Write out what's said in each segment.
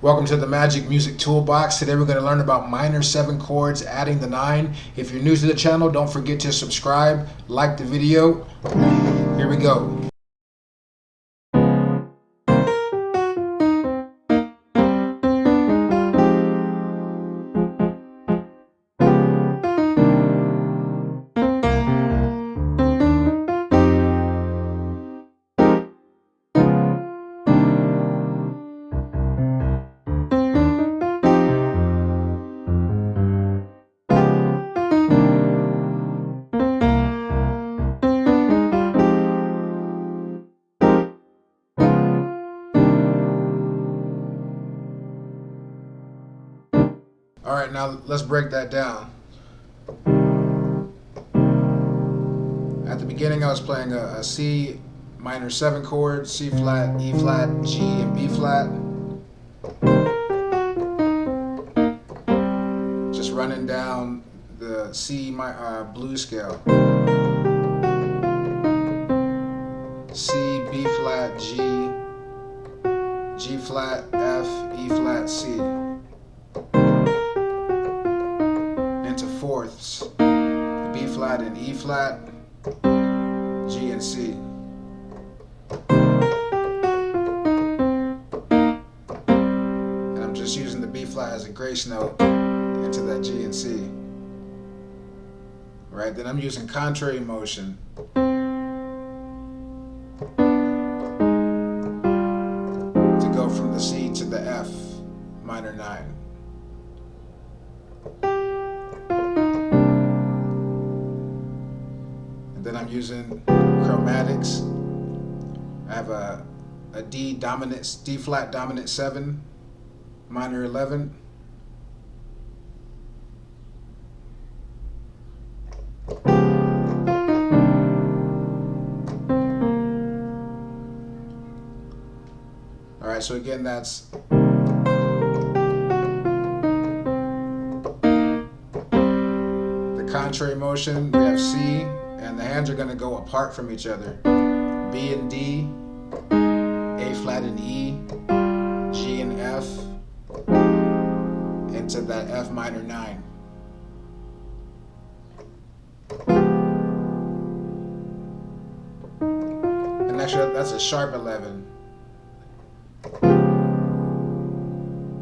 Welcome to the Magic Music Toolbox. Today we're going to learn about minor 7 chords, adding the 9. If you're new to the channel, don't forget to subscribe, like the video. Here we go. Alright, now let's break that down. At the beginning I was playing a C minor 7 chord, C flat, E flat, G, and B flat. Just running down the C blues scale. C, B flat, G, G flat, F, E flat, C. Into fourths, B flat and E flat, G and C. And I'm just using the B flat as a grace note into that G and C. Right, then I'm using contrary motion. To go from the C to the F minor 9. Then I'm using chromatics. I have a D flat dominant 7, minor 11. All right, so again, that's the contrary motion. We have C. And the hands are going to go apart from each other. B and D, A flat and E, G and F, into that F minor 9. And actually that's a sharp 11.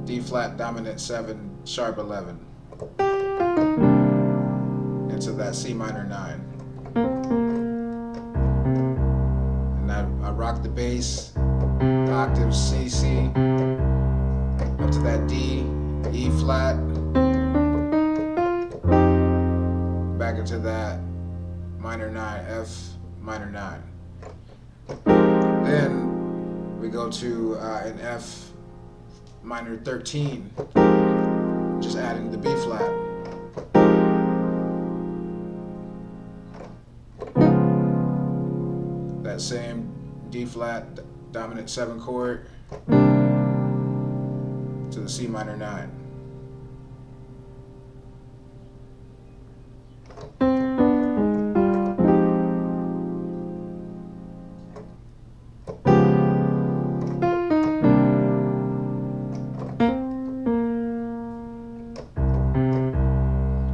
D flat dominant 7, sharp 11. Into that C minor 9. And I rock the bass, octaves C, C, up to that D, E flat, back into that minor 9, F minor 9. Then we go to an F minor 13, just adding the B flat. That same D flat dominant 7 chord to the C minor 9.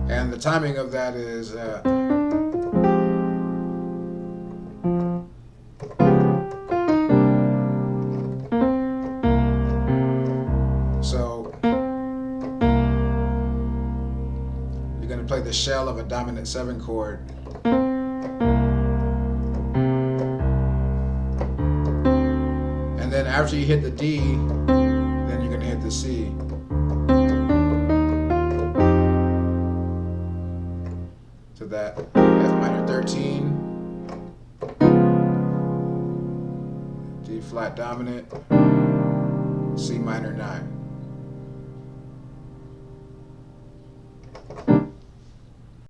And the timing of that is going to play the shell of a dominant 7 chord. And then after you hit the D, then you're going to hit the C. To that F minor 13, D flat dominant, C minor 9.